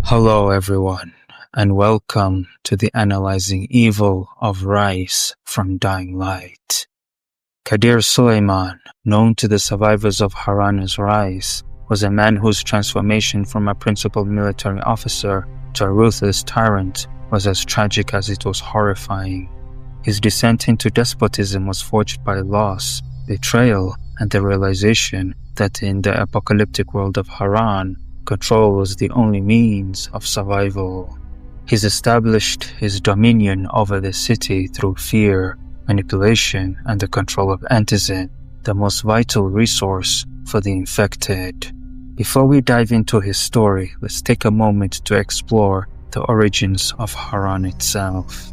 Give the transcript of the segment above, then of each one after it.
Hello everyone, and welcome to the Analyzing Evil of Rais from Dying Light. Kadir Suleiman, known to the survivors of Harran as Rais, was a man whose transformation from a principal military officer to a ruthless tyrant was as tragic as it was horrifying. His descent into despotism was forged by loss, betrayal, and the realization that in the apocalyptic world of Harran, control was the only means of survival. He's established his dominion over the city through fear, manipulation, and the control of Antizin, the most vital resource for the infected. Before we dive into his story, let's take a moment to explore the origins of Harran itself.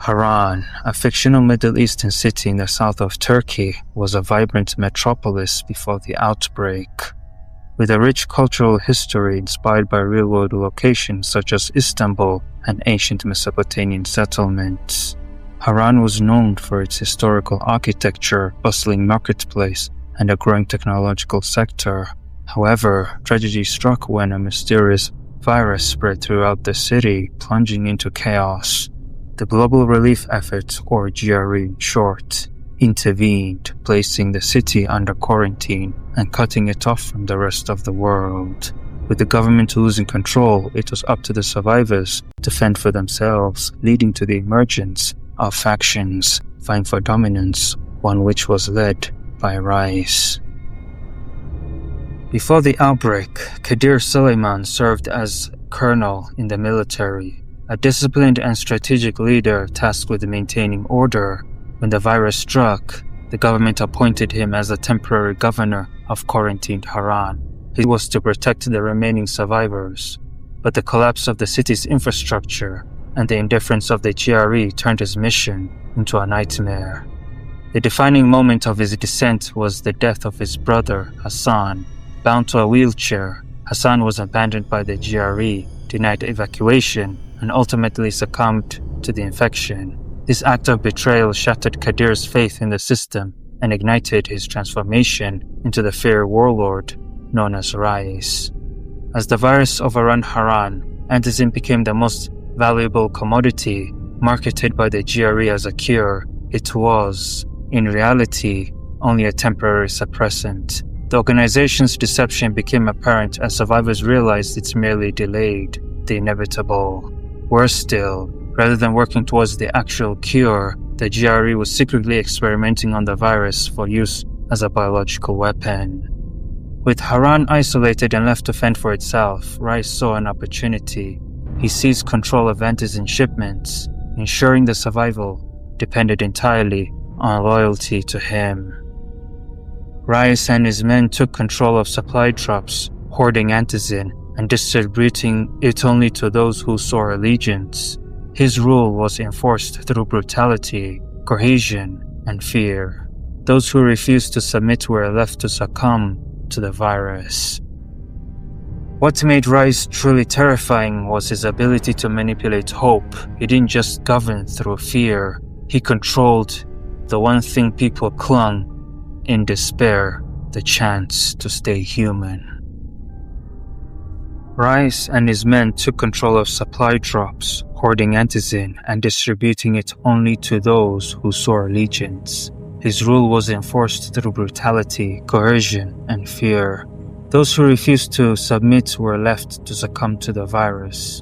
Harran, a fictional Middle Eastern city in the south of Turkey, was a vibrant metropolis before the outbreak. With a rich cultural history inspired by real-world locations such as Istanbul and ancient Mesopotamian settlements. Harran was known for its historical architecture, bustling marketplace, and a growing technological sector. However, tragedy struck when a mysterious virus spread throughout the city, plunging into chaos. The Global Relief Effort, or GRE in short, intervened, placing the city under quarantine and cutting it off from the rest of the world. With the government losing control, it was up to the survivors to fend for themselves, leading to the emergence of factions vying for dominance, one which was led by Rais. Before the outbreak, Kadir Suleiman served as colonel in the military, a disciplined and strategic leader tasked with maintaining order. When the virus struck, the government appointed him as a temporary governor of quarantined Harran. He was to protect the remaining survivors, but the collapse of the city's infrastructure and the indifference of the GRE turned his mission into a nightmare. The defining moment of his descent was the death of his brother, Hassan. Bound to a wheelchair, Hassan was abandoned by the GRE, denied evacuation, and ultimately succumbed to the infection. This act of betrayal shattered Kadir's faith in the system and ignited his transformation into the feared warlord known as Rais. As the virus overran Harran, Antizin became the most valuable commodity marketed by the GRE as a cure. It was, in reality, only a temporary suppressant. The organization's deception became apparent as survivors realized it merely delayed the inevitable. Worse still, rather than working towards the actual cure, the GRE was secretly experimenting on the virus for use as a biological weapon. With Harran isolated and left to fend for itself, Rais saw an opportunity. He seized control of Antizin shipments, ensuring the survival depended entirely on loyalty to him. Rais and his men took control of supply drops, hoarding Antizin and distributing it only to those who swore allegiance. His rule was enforced through brutality, coercion, and fear. Those who refused to submit were left to succumb to the virus. What made Rais truly terrifying was his ability to manipulate hope. He didn't just govern through fear. He controlled the one thing people clung in despair, the chance to stay human. Rais and his men took control of supply drops, hoarding Antizin and distributing it only to those who swore allegiance. His rule was enforced through brutality, coercion, and fear. Those who refused to submit were left to succumb to the virus.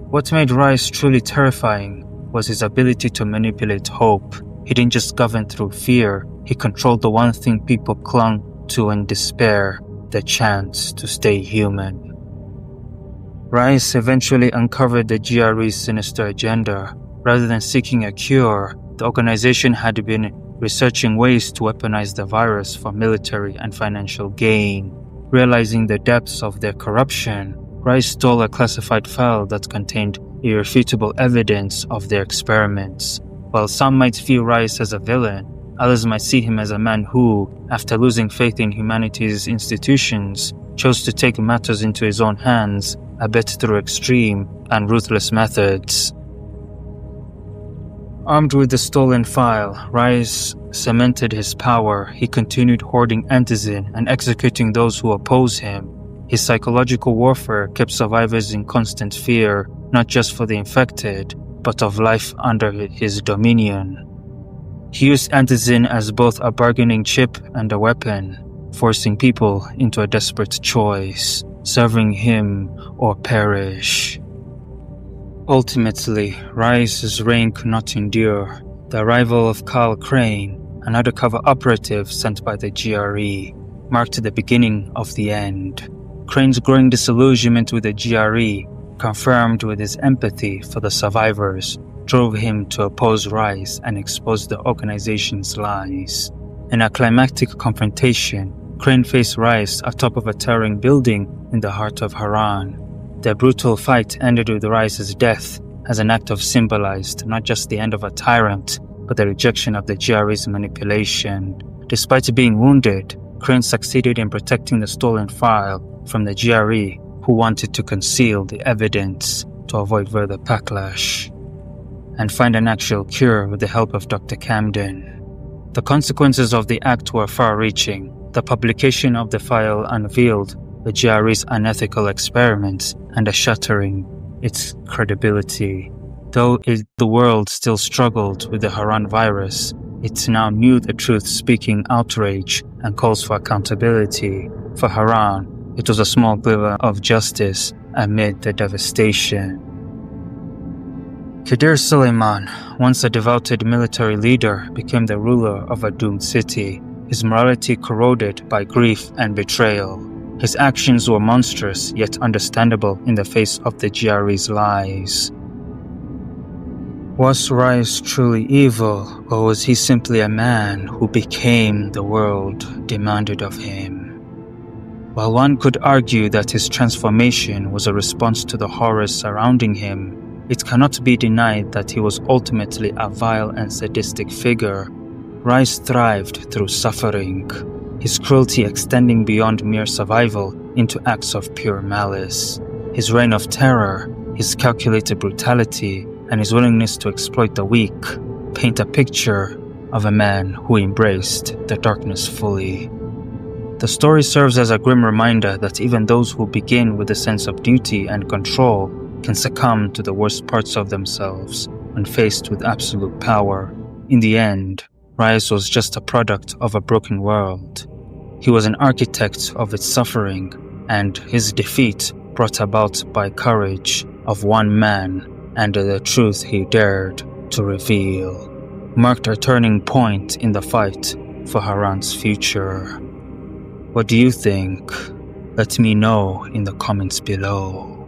What made Rais truly terrifying was his ability to manipulate hope. He didn't just govern through fear, he controlled the one thing people clung to in despair, the chance to stay human. Rais eventually uncovered the GRE's sinister agenda. Rather than seeking a cure, the organization had been researching ways to weaponize the virus for military and financial gain. Realizing the depths of their corruption, Rais stole a classified file that contained irrefutable evidence of their experiments. While some might view Rais as a villain, others might see him as a man who, after losing faith in humanity's institutions, chose to take matters into his own hands, albeit through extreme and ruthless methods. Armed with the stolen file, Rais cemented his power. He continued hoarding Antizin and executing those who oppose him. His psychological warfare kept survivors in constant fear, not just for the infected, but of life under his dominion. He used Antizin as both a bargaining chip and a weapon, forcing people into a desperate choice, serving him or perish. Ultimately, Rais's reign could not endure. The arrival of Carl Crane, an undercover operative sent by the GRE, marked the beginning of the end. Crane's growing disillusionment with the GRE, confirmed with his empathy for the survivors, drove him to oppose Rais and expose the organization's lies. In a climactic confrontation, Crane faced Rais atop of a towering building in the heart of Harran. The brutal fight ended with Rais's death as an act of symbolized not just the end of a tyrant, but the rejection of the GRE's manipulation. Despite being wounded, Crane succeeded in protecting the stolen file from the GRE, who wanted to conceal the evidence to avoid further backlash, and find an actual cure with the help of Dr. Camden. The consequences of the act were far-reaching. The publication of the file unveiled the GRE's unethical experiments and shattering its credibility. Though the world still struggled with the Harran virus, it now knew the truth-speaking outrage and calls for accountability. For Harran, it was a small glimmer of justice amid the devastation. Kadir Suleiman, once a devoted military leader, became the ruler of a doomed city, his morality corroded by grief and betrayal. His actions were monstrous yet understandable in the face of the GRE's lies. Was Rais truly evil, or was he simply a man who became the world demanded of him? While one could argue that his transformation was a response to the horrors surrounding him, it cannot be denied that he was ultimately a vile and sadistic figure. Rais thrived through suffering, his cruelty extending beyond mere survival into acts of pure malice. His reign of terror, his calculated brutality, and his willingness to exploit the weak paint a picture of a man who embraced the darkness fully. The story serves as a grim reminder that even those who begin with a sense of duty and control can succumb to the worst parts of themselves when faced with absolute power. In the end, Rais was just a product of a broken world. He was an architect of its suffering, and his defeat, brought about by courage of one man and the truth he dared to reveal, marked a turning point in the fight for Harran's future. What do you think? Let me know in the comments below.